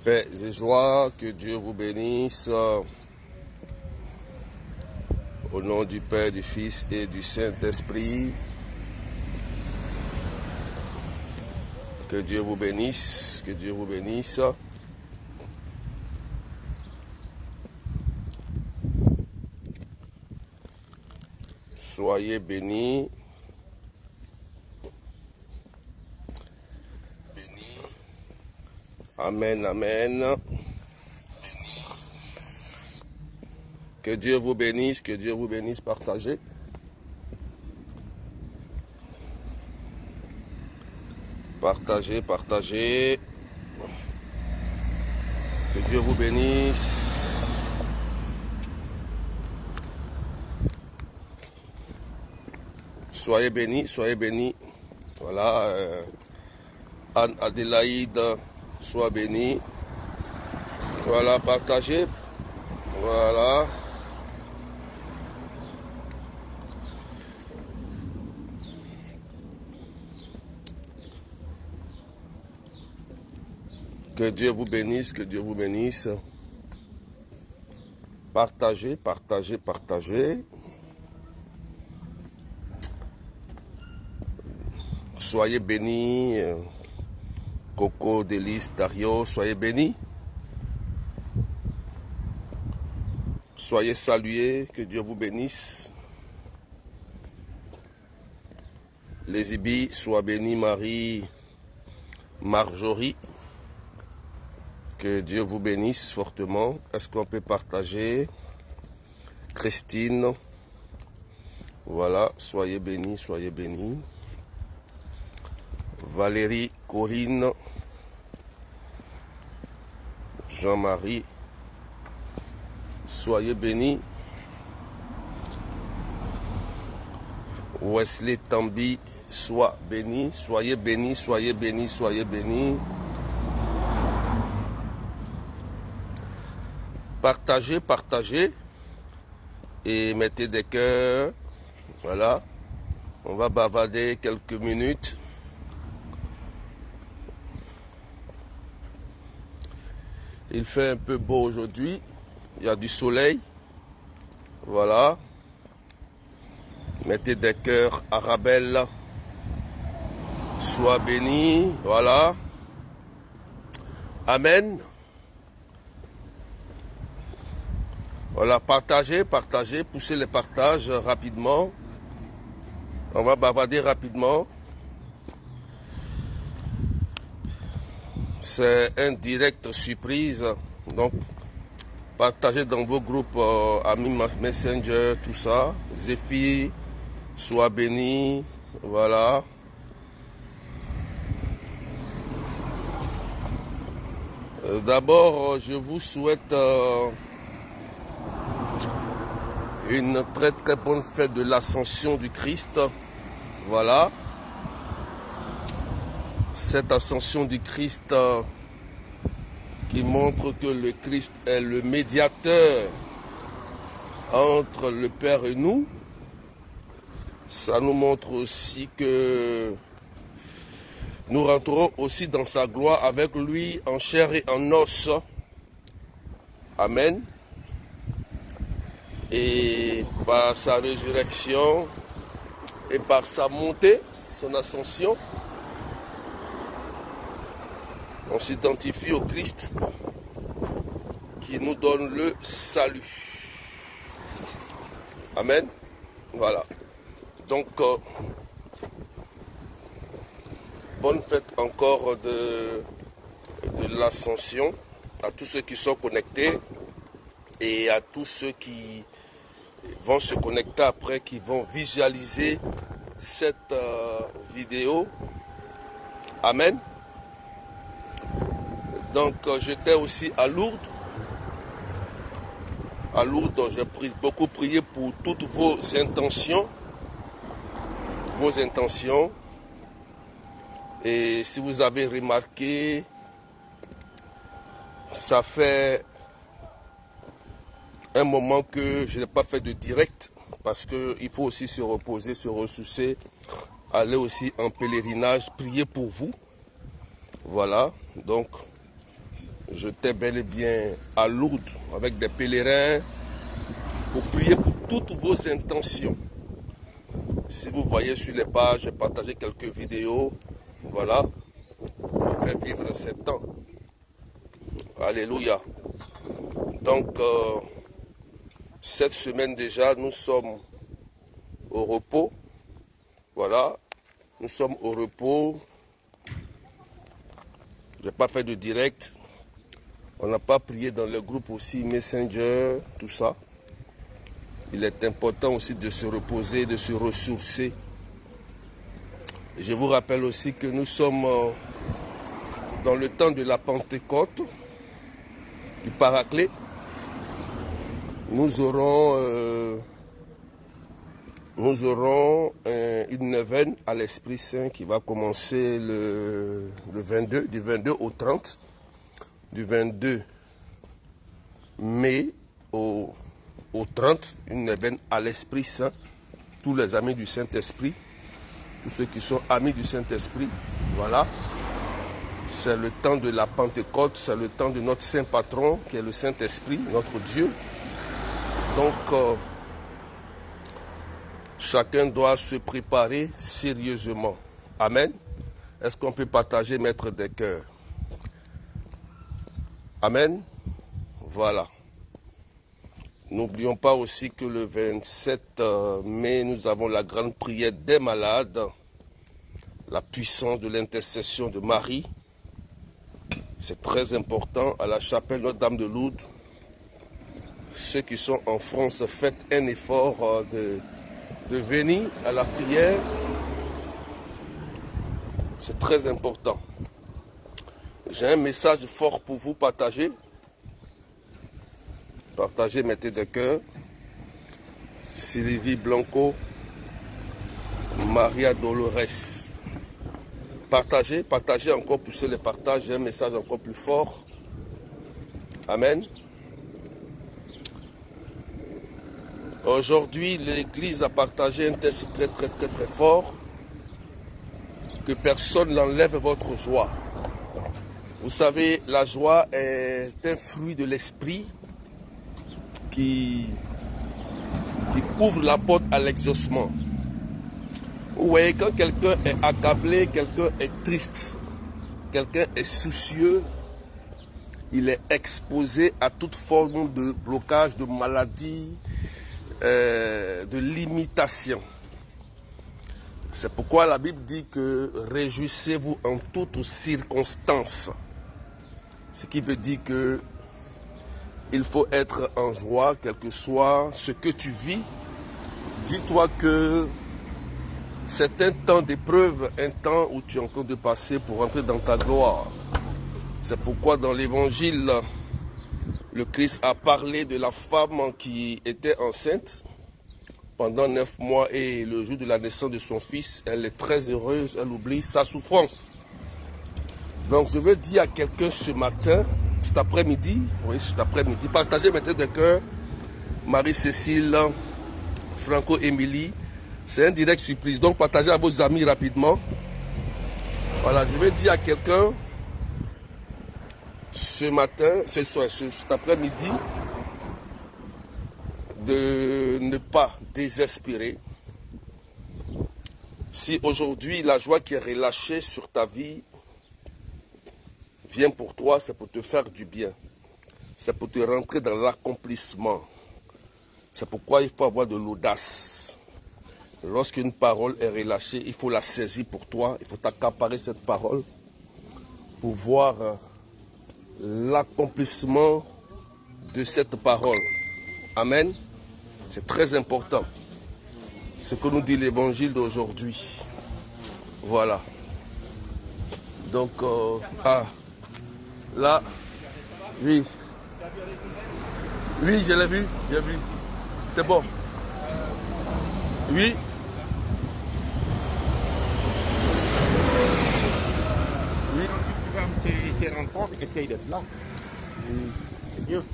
Paix et joie, que Dieu vous bénisse. Au nom du Père, du Fils et du Saint-Esprit. Que Dieu vous bénisse, que Dieu vous bénisse. Soyez bénis. Amen, amen. Que Dieu vous bénisse, que Dieu vous bénisse. Partagez. Partagez, partagez. Que Dieu vous bénisse. Soyez bénis, soyez bénis. Voilà. Anne Adélaïde, sois bénie. Voilà, partagez. Voilà. Que Dieu vous bénisse, que Dieu vous bénisse. Partagez, partagez, partagez. Soyez bénis. Coco, Délice, Dario, soyez bénis. Soyez salués, que Dieu vous bénisse. Les Ibis, sois bénis, Marie, Marjorie. Que Dieu vous bénisse fortement. Est-ce qu'on peut partager? Christine. Voilà, soyez bénis, soyez bénis. Valérie, Corinne. Jean-Marie. Soyez bénis. Wesley Tambi, sois béni. Soyez bénis, soyez bénis, soyez bénis. Partagez, partagez. Et mettez des cœurs. Voilà. On va bavarder quelques minutes. Il fait un peu beau aujourd'hui. Il y a du soleil. Voilà. Mettez des cœurs Arabelle. Sois béni. Voilà. Amen. Voilà, partagez, partagez, poussez les partages rapidement. On va bavarder rapidement. C'est un direct surprise. Donc, partagez dans vos groupes amis Messenger, tout ça. Zéphyr, sois béni. Voilà. D'abord, je vous souhaite une très très bonne fête de l'Ascension du Christ. Voilà. Cette ascension du Christ qui montre que le Christ est le médiateur entre le Père et nous. Ça nous montre aussi que nous rentrerons aussi dans sa gloire avec lui en chair et en os. Amen. Et par sa résurrection et par sa montée, son ascension, on s'identifie au Christ qui nous donne le salut. Amen. Voilà. Donc, bonne fête encore de l'Ascension à tous ceux qui sont connectés et à tous ceux qui vont se connecter après, qui vont visualiser cette vidéo. Amen. Donc, j'étais aussi à Lourdes. À Lourdes, j'ai beaucoup prié pour toutes vos intentions. Vos intentions. Et si vous avez remarqué, ça fait un moment que je n'ai pas fait de direct parce qu'il faut aussi se reposer, se ressourcer, aller aussi en pèlerinage, prier pour vous. Voilà, donc J'étais bel et bien à Lourdes avec des pèlerins pour prier pour toutes vos intentions. Si vous voyez sur les pages, j'ai partagé quelques vidéos. Voilà, pour faire vivre ces temps. Alléluia. Donc, cette semaine déjà, nous sommes au repos. Voilà, nous sommes au repos. Je n'ai pas fait de direct. On n'a pas prié dans le groupe aussi, Messenger, tout ça. Il est important aussi de se reposer, de se ressourcer. Et je vous rappelle aussi que nous sommes dans le temps de la Pentecôte, du Paraclet. Nous aurons une neuvaine à l'Esprit Saint qui va commencer le 22, du 22 au 30, du 22 mai au 30, une neuvaine à l'Esprit Saint. Tous les amis du Saint-Esprit, tous ceux qui sont amis du Saint-Esprit, voilà. C'est le temps de la Pentecôte, c'est le temps de notre Saint Patron qui est le Saint-Esprit, notre Dieu. Donc, chacun doit se préparer sérieusement. Amen. Est-ce qu'on peut partager, mettre des cœurs? Amen. Voilà. N'oublions pas aussi que le 27 mai, nous avons la grande prière des malades, la puissance de l'intercession de Marie. C'est très important à la chapelle Notre-Dame de Lourdes. Ceux qui sont en France, faites un effort de venir à la prière. C'est très important. J'ai un message fort pour vous partager. Partagez, mettez des cœurs. Sylvie Blanco, Maria Dolores. Partagez, partagez encore pour ceux les partages. J'ai un message encore plus fort. Amen. Aujourd'hui, l'Église a partagé un texte très fort. Que personne n'enlève votre joie. Vous savez, la joie est un fruit de l'esprit qui ouvre la porte à l'exaucement. Vous voyez, quand quelqu'un est accablé, quelqu'un est triste, quelqu'un est soucieux, il est exposé à toute forme de blocage, de maladie, de limitation. C'est pourquoi la Bible dit que réjouissez-vous en toutes circonstances. Ce qui veut dire que il faut être en joie, quel que soit ce que tu vis. Dis-toi que c'est un temps d'épreuve, un temps où tu es en train de passer pour entrer dans ta gloire. C'est pourquoi dans l'évangile, le Christ a parlé de la femme qui était enceinte pendant 9 mois et le jour de la naissance de son fils, elle est très heureuse, elle oublie sa souffrance. Donc je veux dire à quelqu'un ce matin, cet après-midi, partagez maintenant des cœurs, Marie-Cécile, Franco-Émilie, c'est un direct surprise, donc partagez à vos amis rapidement. Voilà, je veux dire à quelqu'un ce matin, cet après-midi, de ne pas désespérer. Si aujourd'hui la joie qui est relâchée sur ta vie vient pour toi, c'est pour te faire du bien. C'est pour te rentrer dans l'accomplissement. C'est pourquoi il faut avoir de l'audace. Lorsqu'une parole est relâchée, il faut la saisir pour toi. Il faut t'accaparer cette parole pour voir l'accomplissement de cette parole. Amen. C'est très important. Ce que nous dit l'évangile d'aujourd'hui. Voilà. Donc, là, oui. Oui, je l'ai vu, j'ai vu. C'est bon. Oui. Oui. Tu vas te rencontres, essaye d'être là. C'est mieux.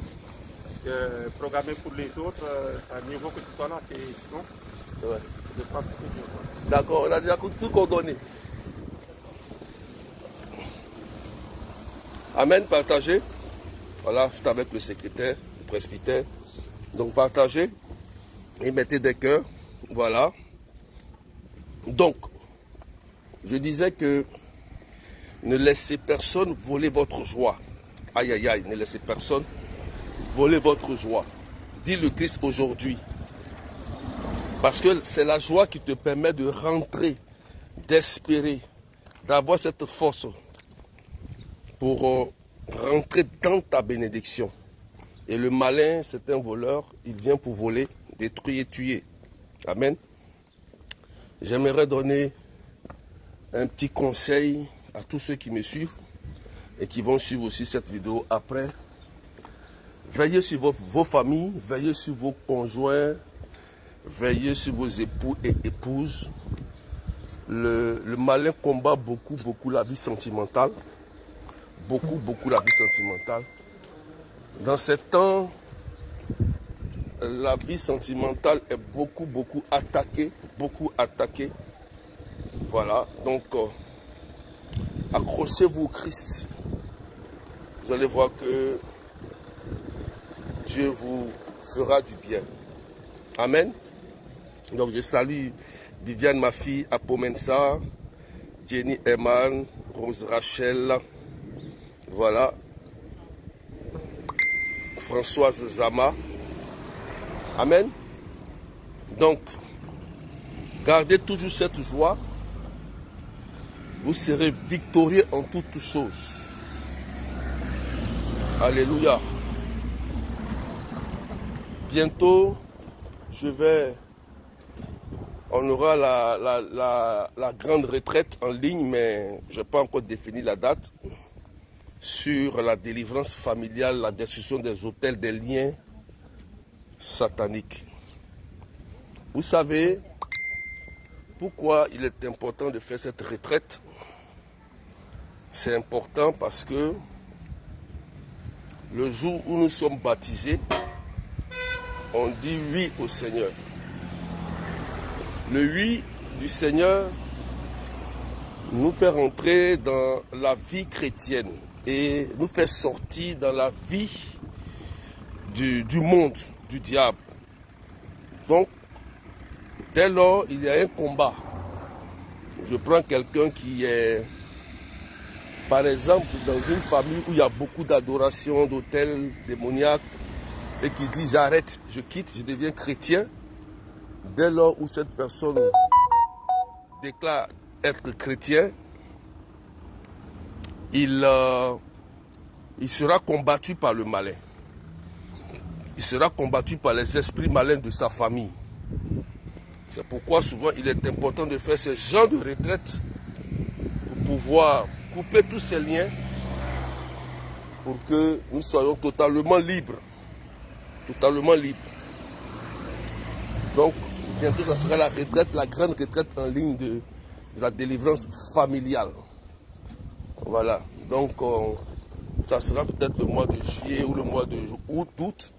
Programmer pour les autres, à niveau que tu sois là, sinon, Ouais. c'est pas possible. D'accord, on a déjà tout coordonné. Amen, partagez. Voilà, c'est avec le secrétaire, le presbytère. Donc partagez et mettez des cœurs. Voilà. Donc, je disais que ne laissez personne voler votre joie. Aïe, aïe, aïe, ne laissez personne voler votre joie. Dis le Christ aujourd'hui. Parce que c'est la joie qui te permet de rentrer, d'espérer, d'avoir cette force pour rentrer dans ta bénédiction. Et le malin, c'est un voleur, il vient pour voler, détruire et tuer. Amen. J'aimerais donner un petit conseil à tous ceux qui me suivent et qui vont suivre aussi cette vidéo après. Veillez sur vos familles, veillez sur vos conjoints, veillez sur vos époux et épouses. Le malin combat beaucoup la vie sentimentale. Beaucoup la vie sentimentale. Dans ces temps, la vie sentimentale est beaucoup attaquée. Voilà, donc accrochez-vous au Christ. Vous allez voir que Dieu vous fera du bien. Amen. Donc je salue Viviane, ma fille, Apomensa, Jenny Eman, Rose Rachel, voilà, Françoise Zama. Amen. Donc, gardez toujours cette joie. Vous serez victorieux en toutes choses. Alléluia. Bientôt, on aura la grande retraite en ligne, mais je n'ai pas encore défini la date, sur la délivrance familiale, la destruction des autels, des liens sataniques. Vous savez pourquoi il est important de faire cette retraite? C'est important parce que le jour où nous sommes baptisés, on dit oui au Seigneur. Le oui du Seigneur nous fait rentrer dans la vie chrétienne et nous fait sortir dans la vie du monde, du diable. Donc, dès lors, il y a un combat. Je prends quelqu'un qui est, par exemple, dans une famille où il y a beaucoup d'adoration, d'autels démoniaques, et qui dit j'arrête, je quitte, je deviens chrétien. Dès lors où cette personne déclare être chrétien, il sera combattu par le malin. Il sera combattu par les esprits malins de sa famille. C'est pourquoi souvent il est important de faire ce genre de retraite pour pouvoir couper tous ces liens pour que nous soyons totalement libres. Totalement libres. Donc, bientôt, ça sera la retraite, la grande retraite en ligne de la délivrance familiale. Voilà. Donc, ça sera peut-être le mois de juillet ou le mois de août.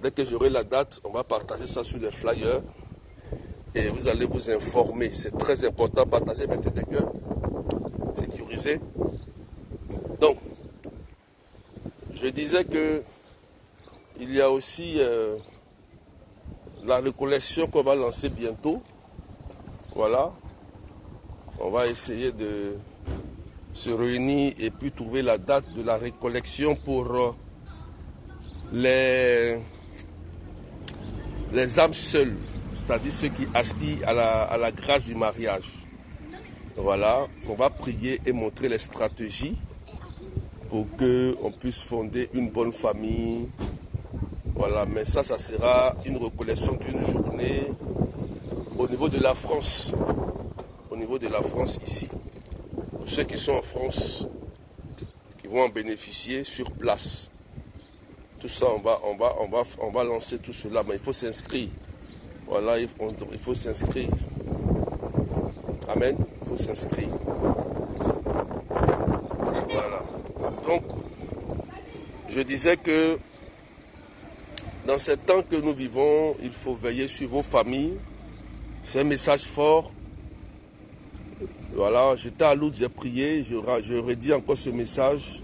Dès que j'aurai la date, on va partager ça sur les flyers. Et vous allez vous informer. C'est très important. Partager, mettez des cœurs. Sécuriser. Donc, je disais que il y a aussi la récollection qu'on va lancer bientôt. Voilà. On va essayer de se réunir et puis trouver la date de la récollection pour les âmes seules, c'est-à-dire ceux qui aspirent à la grâce du mariage. Voilà. On va prier et montrer les stratégies pour qu'on puisse fonder une bonne famille. Voilà, mais ça sera une recollection d'une journée au niveau de la France. Au niveau de la France ici. Pour ceux qui sont en France, qui vont en bénéficier sur place. Tout ça, on va lancer tout cela, mais il faut s'inscrire. Voilà, il faut s'inscrire. Amen, il faut s'inscrire. Voilà. Donc, je disais que dans ce temps que nous vivons, il faut veiller sur vos familles. C'est un message fort. Voilà, j'étais à Lourdes, j'ai prié, je redis encore ce message,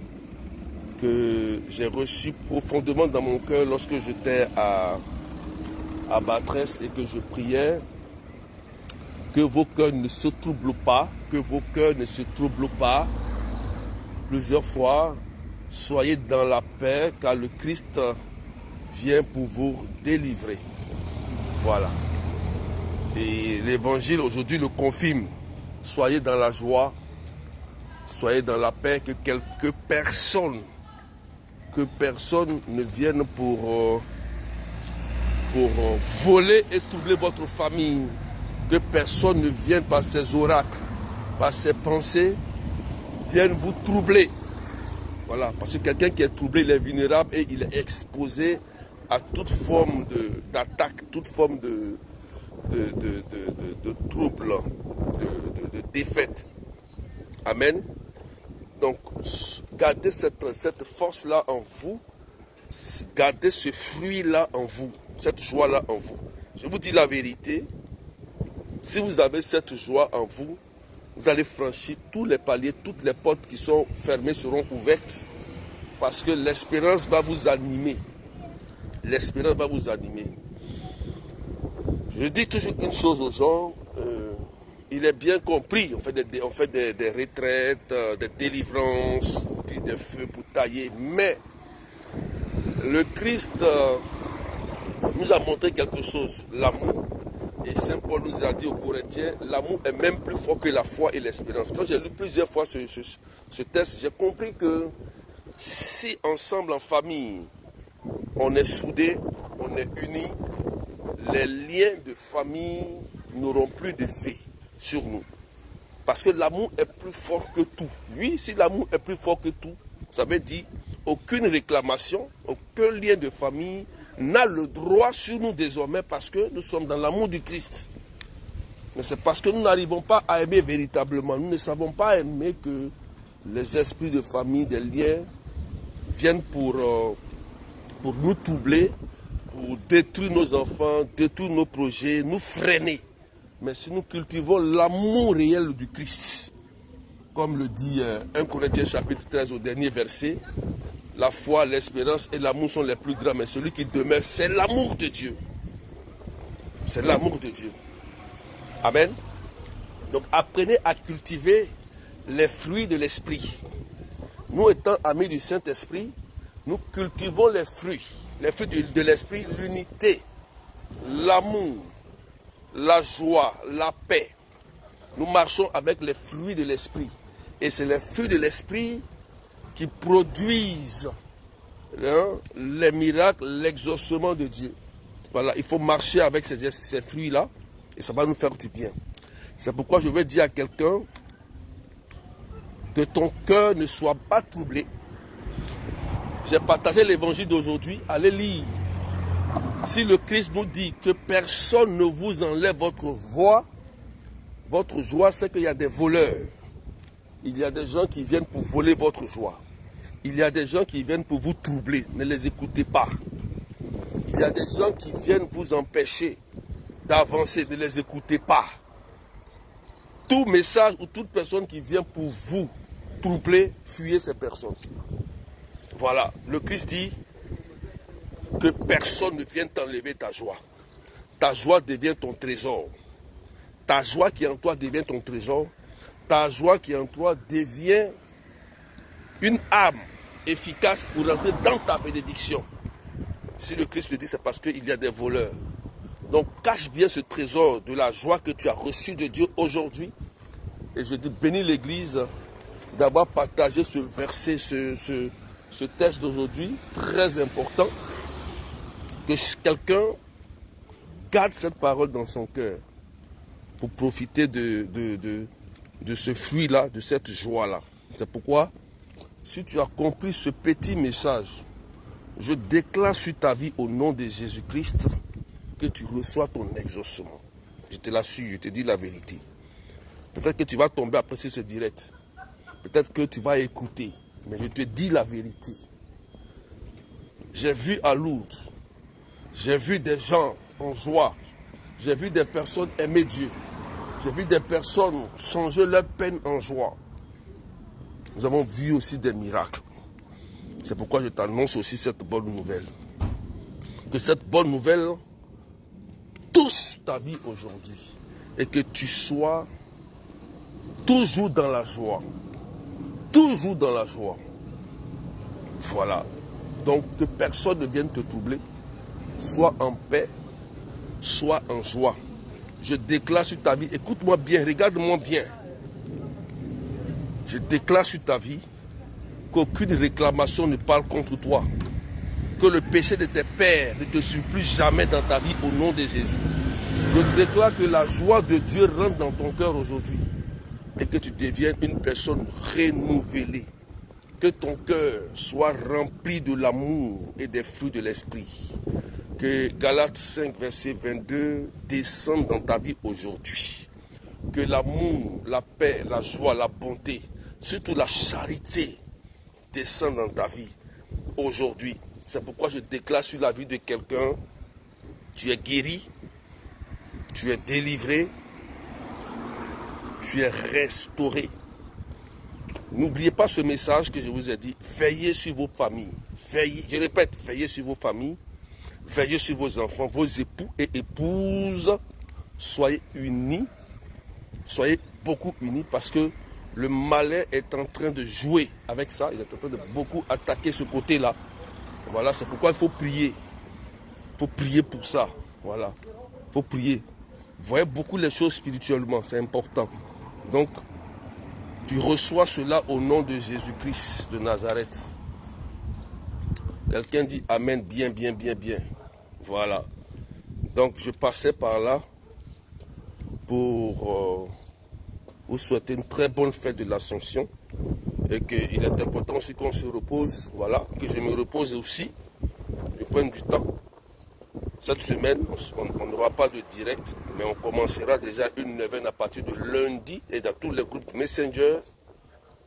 que j'ai reçu profondément dans mon cœur lorsque j'étais à Batrès et que je priais. Que vos cœurs ne se troublent pas, que vos cœurs ne se troublent pas. Plusieurs fois, soyez dans la paix car le Christ vient pour vous délivrer. Voilà. Et l'évangile aujourd'hui le confirme. Soyez dans la joie, soyez dans la paix, que personne ne vienne pour voler et troubler votre famille. Que personne ne vienne par ses oracles, par ses pensées, vienne vous troubler. Voilà, parce que quelqu'un qui est troublé, il est vulnérable et il est exposé à toute forme d'attaque, toute forme de trouble, de défaite. Amen. Donc, gardez cette force-là en vous, gardez ce fruit-là en vous, cette joie-là en vous. Je vous dis la vérité. Si vous avez cette joie en vous, vous allez franchir tous les paliers, toutes les portes qui sont fermées seront ouvertes. Parce que l'espérance va vous animer. L'espérance va vous animer. Je dis toujours une chose aux gens, il est bien compris, on fait des retraites, des délivrances, des feux pour tailler, mais le Christ nous a montré quelque chose, l'amour. Et Saint Paul nous a dit aux Corinthiens, l'amour est même plus fort que la foi et l'espérance. Quand j'ai lu plusieurs fois ce texte, j'ai compris que si ensemble en famille, on est soudés, on est unis, les liens de famille n'auront plus d'effet sur nous. Parce que l'amour est plus fort que tout. Oui, si l'amour est plus fort que tout, ça veut dire aucune réclamation, aucun lien de famille n'a le droit sur nous désormais parce que nous sommes dans l'amour du Christ. Mais c'est parce que nous n'arrivons pas à aimer véritablement. Nous ne savons pas aimer que les esprits de famille, des liens, viennent pour nous troubler, pour détruire nos enfants, détruire nos projets, nous freiner. Mais si nous cultivons l'amour réel du Christ, comme le dit 1 Corinthiens chapitre 13 au dernier verset, la foi, l'espérance et l'amour sont les plus grands, mais celui qui demeure, c'est l'amour de Dieu. C'est l'amour de Dieu. Amen. Donc apprenez à cultiver les fruits de l'esprit. Nous étant amis du Saint-Esprit, nous cultivons les fruits de l'esprit, l'unité, l'amour, la joie, la paix. Nous marchons avec les fruits de l'esprit. Et c'est les fruits de l'esprit qui produisent les miracles, l'exaucement de Dieu. Voilà, il faut marcher avec ces fruits-là et ça va nous faire du bien. C'est pourquoi je vais dire à quelqu'un que ton cœur ne soit pas troublé. J'ai partagé l'évangile d'aujourd'hui, allez lire. Si le Christ nous dit que personne ne vous enlève votre joie, c'est qu'il y a des voleurs. Il y a des gens qui viennent pour voler votre joie. Il y a des gens qui viennent pour vous troubler. Ne les écoutez pas. Il y a des gens qui viennent vous empêcher d'avancer. Ne les écoutez pas. Tout message ou toute personne qui vient pour vous troubler, fuyez ces personnes. Voilà. Le Christ dit que personne ne vienne t'enlever ta joie. Ta joie devient ton trésor. Ta joie qui est en toi devient ton trésor. Ta joie qui est en toi devient une âme efficace pour entrer dans ta bénédiction. Si le Christ le dit, c'est parce qu'il y a des voleurs. Donc cache bien ce trésor de la joie que tu as reçu de Dieu aujourd'hui. Et je dis, bénis l'Église d'avoir partagé ce verset, ce texte d'aujourd'hui, très important. Que quelqu'un garde cette parole dans son cœur pour profiter de ce fruit-là, de cette joie-là. C'est pourquoi, si tu as compris ce petit message, je déclare sur ta vie au nom de Jésus-Christ que tu reçois ton exaucement. Je te l'assure, je te dis la vérité. Peut-être que tu vas tomber après ce direct. Peut-être que tu vas écouter. Mais je te dis la vérité. J'ai vu à Lourdes, j'ai vu des gens en joie. J'ai vu des personnes aimer Dieu. J'ai vu des personnes changer leur peine en joie. Nous avons vu aussi des miracles. C'est pourquoi je t'annonce aussi cette bonne nouvelle. Que cette bonne nouvelle touche ta vie aujourd'hui. Et que tu sois toujours dans la joie. Toujours dans la joie. Voilà. Donc que personne ne vienne te troubler. Sois en paix, sois en joie. Je déclare sur ta vie, écoute-moi bien, regarde-moi bien. Je déclare sur ta vie qu'aucune réclamation ne parle contre toi. Que le péché de tes pères ne te suive plus jamais dans ta vie au nom de Jésus. Je déclare que la joie de Dieu rentre dans ton cœur aujourd'hui et que tu deviennes une personne renouvelée. Que ton cœur soit rempli de l'amour et des fruits de l'esprit. Que Galates 5, verset 22 descende dans ta vie aujourd'hui. Que l'amour, la paix, la joie, la bonté, surtout la charité descendent dans ta vie aujourd'hui. C'est pourquoi je déclare sur la vie de quelqu'un, tu es guéri, tu es délivré, tu es restauré. N'oubliez pas ce message que je vous ai dit. Veillez sur vos familles. Veillez, je répète, veillez sur vos familles. Veillez sur vos enfants, vos époux et épouses. Soyez unis. Soyez beaucoup unis parce que le malin est en train de jouer avec ça. Il est en train de beaucoup attaquer ce côté-là. Voilà, c'est pourquoi il faut prier. Il faut prier pour ça. Voilà. Il faut prier. Voyez beaucoup les choses spirituellement. C'est important. Donc, tu reçois cela au nom de Jésus-Christ de Nazareth. Quelqu'un dit Amen, bien, bien, bien, bien. Voilà. Donc, je passais par là pour vous souhaiter une très bonne fête de l'Ascension. Et qu'il est important aussi qu'on se repose. Voilà. Que je me repose aussi. Je prenne du temps. Cette semaine, on n'aura pas de direct, mais on commencera déjà une neuvaine à partir de lundi et dans tous les groupes Messenger,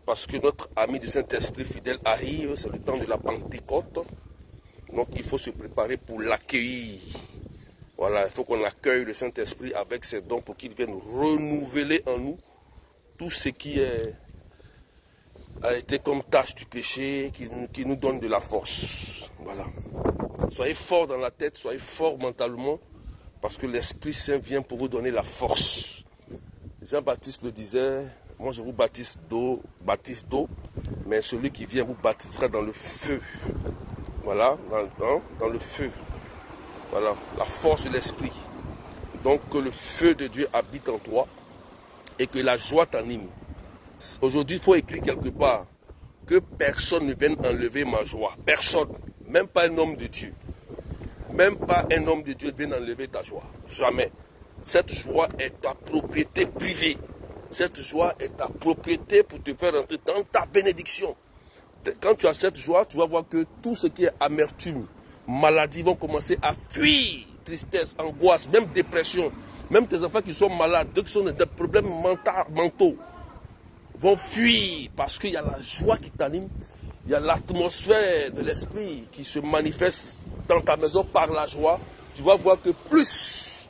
parce que notre ami du Saint-Esprit fidèle arrive, c'est le temps de la Pentecôte. Donc il faut se préparer pour l'accueillir. Voilà, il faut qu'on accueille le Saint-Esprit avec ses dons pour qu'il vienne renouveler en nous tout ce qui a été comme tâche du péché, qui nous donne de la force. Voilà. Soyez forts dans la tête, soyez forts mentalement, parce que l'Esprit Saint vient pour vous donner la force. Jean-Baptiste le disait, moi je vous baptise d'eau, mais celui qui vient vous baptisera dans le feu. Voilà, dans le feu. Voilà, la force de l'Esprit. Donc que le feu de Dieu habite en toi et que la joie t'anime. Aujourd'hui, il faut écrire quelque part que personne ne vienne enlever ma joie. Personne. Même pas un homme de Dieu. Même pas un homme de Dieu vient enlever ta joie. Jamais. Cette joie est ta propriété privée. Cette joie est ta propriété pour te faire entrer dans ta bénédiction. Quand tu as cette joie, tu vas voir que tout ce qui est amertume, maladie vont commencer à fuir. Tristesse, angoisse, même dépression. Même tes enfants qui sont malades, ceux qui sont des problèmes mentaux, vont fuir parce qu'il y a la joie qui t'anime. Il y a l'atmosphère de l'esprit qui se manifeste dans ta maison par la joie. Tu vas voir que plus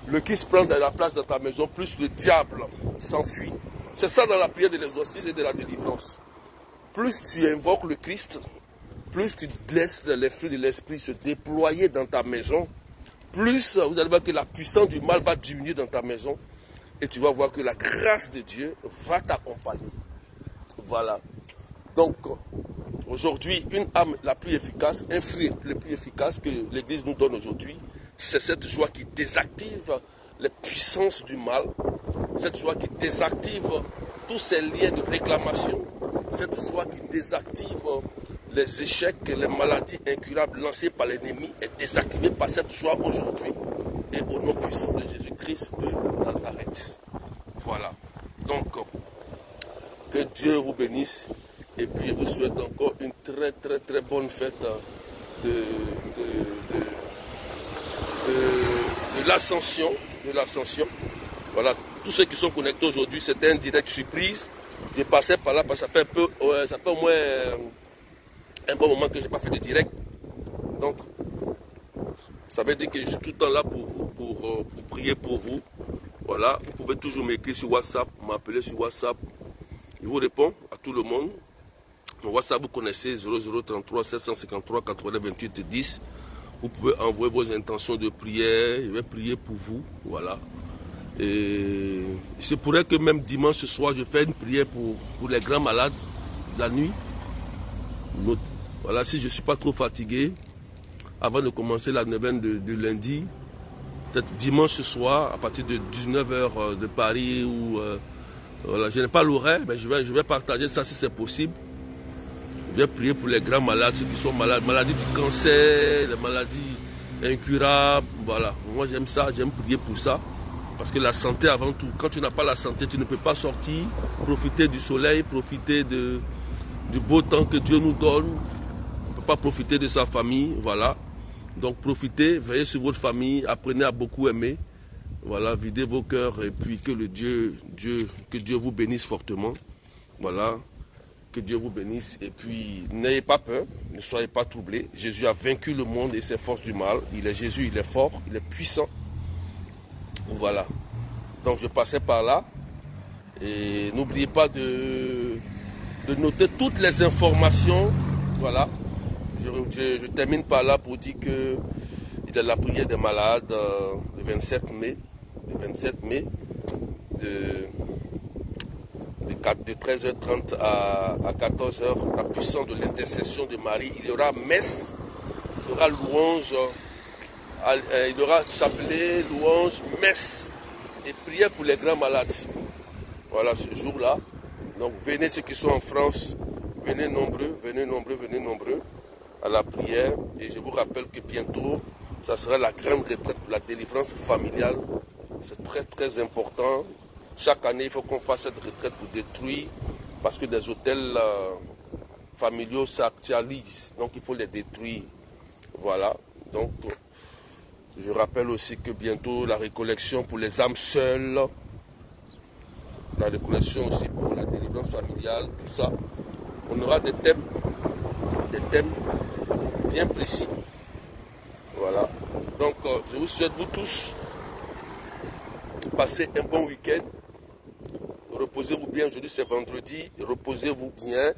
le Christ prend de la place dans ta maison, plus le diable s'enfuit. C'est ça dans la prière de l'exorcisme et de la délivrance. Plus tu invoques le Christ, plus tu laisses les fruits de l'esprit se déployer dans ta maison, plus vous allez voir que la puissance du mal va diminuer dans ta maison et tu vas voir que la grâce de Dieu va t'accompagner. Voilà. Donc, aujourd'hui, une âme la plus efficace, un fruit le plus efficace que l'Église nous donne aujourd'hui, c'est cette joie qui désactive les puissances du mal, cette joie qui désactive tous ces liens de réclamation, cette joie qui désactive les échecs et les maladies incurables lancées par l'ennemi est désactivée par cette joie aujourd'hui et au nom puissant de Jésus-Christ de Nazareth. Voilà. Donc, que Dieu vous bénisse. Et puis je vous souhaite encore une très très très bonne fête de l'ascension. Voilà, tous ceux qui sont connectés aujourd'hui, c'était un direct surprise. Je passais par là parce que ça fait au moins un bon moment que je n'ai pas fait de direct. Donc, ça veut dire que je suis tout le temps là pour vous, pour prier pour vous. Voilà, vous pouvez toujours m'écrire sur WhatsApp, m'appeler sur WhatsApp. Je vous réponds à tout le monde. Mon WhatsApp, vous connaissez 0033 753 80 28 10. Vous pouvez envoyer vos intentions de prière. Je vais prier pour vous. Voilà. Et c'est pourrait que même dimanche soir, je fais une prière pour les grands malades la nuit. Voilà, si je ne suis pas trop fatigué, avant de commencer la neuvaine de lundi, peut-être dimanche soir, à partir de 19h de Paris, voilà, je n'ai pas l'horaire, mais je vais partager ça si c'est possible. Je vais prier pour les grands malades, ceux qui sont malades, maladies du cancer, les maladies incurables. Voilà, moi j'aime ça, j'aime prier pour ça. Parce que la santé avant tout, quand tu n'as pas la santé, tu ne peux pas sortir, profiter du soleil, profiter du beau temps que Dieu nous donne. On ne peut pas profiter de sa famille, voilà. Donc profitez, veillez sur votre famille, apprenez à beaucoup aimer. Voilà, videz vos cœurs et puis que que Dieu vous bénisse fortement. Voilà. Que Dieu vous bénisse et puis n'ayez pas peur, ne soyez pas troublés. Jésus a vaincu le monde et ses forces du mal. Il est Jésus, il est fort, il est puissant. Voilà. Donc je passais par là et n'oubliez pas de noter toutes les informations. Voilà. Je termine par là pour dire que il y a la prière des malades le 27 mai. Le 27 mai de 13h30 à 14h, la puissance de l'intercession de Marie. Il y aura messe, il y aura louange, il y aura chapelet, louange, messe et prière pour les grands malades. Voilà ce jour-là. Donc venez ceux qui sont en France, venez nombreux à la prière. Et je vous rappelle que bientôt, ça sera la grande retraite pour la délivrance familiale. C'est très très important. Chaque année, il faut qu'on fasse cette retraite pour détruire, parce que des hôtels familiaux s'actualisent, donc il faut les détruire. Voilà, donc je rappelle aussi que bientôt la récollection pour les âmes seules, la récollection aussi pour la délivrance familiale, tout ça, on aura des thèmes bien précis. Voilà, donc je vous souhaite vous tous passer un bon week-end. Reposez-vous bien, aujourd'hui c'est vendredi, reposez-vous bien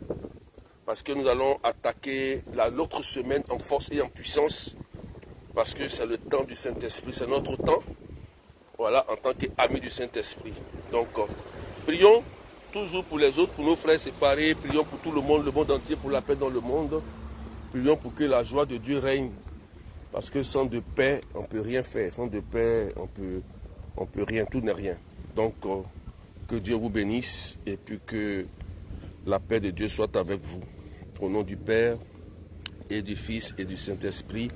parce que nous allons attaquer l'autre semaine en force et en puissance parce que c'est le temps du Saint-Esprit, c'est notre temps, voilà, en tant qu'amis du Saint-Esprit. Donc, prions toujours pour les autres, pour nos frères séparés, prions pour tout le monde entier, pour la paix dans le monde, prions pour que la joie de Dieu règne parce que sans de paix, on ne peut rien faire, sans de paix, on peut rien, tout n'est rien. Donc, que Dieu vous bénisse et puis que la paix de Dieu soit avec vous. Au nom du Père et du Fils et du Saint-Esprit.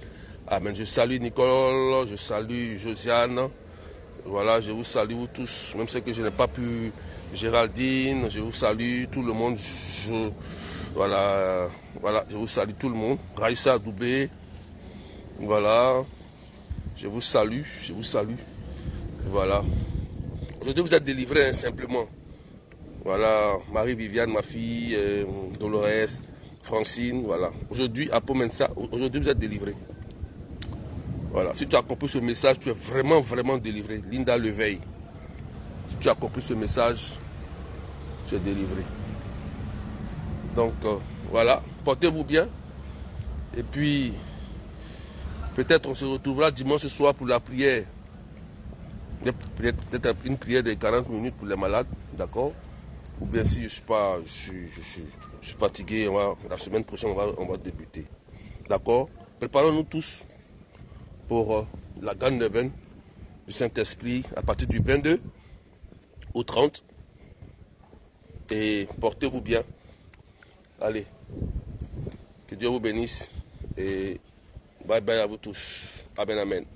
Amen. Je salue Nicole, je salue Josiane. Voilà, je vous salue vous tous. Même ceux que je n'ai pas pu, Géraldine, je vous salue tout le monde. Voilà, je vous salue tout le monde. Raïssa Doubé. Voilà, je vous salue. Voilà. Aujourd'hui, vous êtes délivrés, hein, simplement. Voilà, Marie-Viviane, ma fille, Dolores, Francine, voilà. Aujourd'hui, à Pomensa, aujourd'hui, vous êtes délivrés. Voilà, si tu as compris ce message, tu es vraiment, vraiment délivré. Linda Leveille, si tu as compris ce message, tu es délivré. Donc, voilà, portez-vous bien. Et puis, peut-être on se retrouvera dimanche soir pour la prière. Peut-être une prière de 40 minutes pour les malades, d'accord? Ou bien si je suis fatigué, la semaine prochaine on va débuter. D'accord? Préparons-nous tous pour la grande neuvaine du Saint-Esprit à partir du 22 au 30. Et portez-vous bien. Allez. Que Dieu vous bénisse. Et bye bye à vous tous. Amen, amen.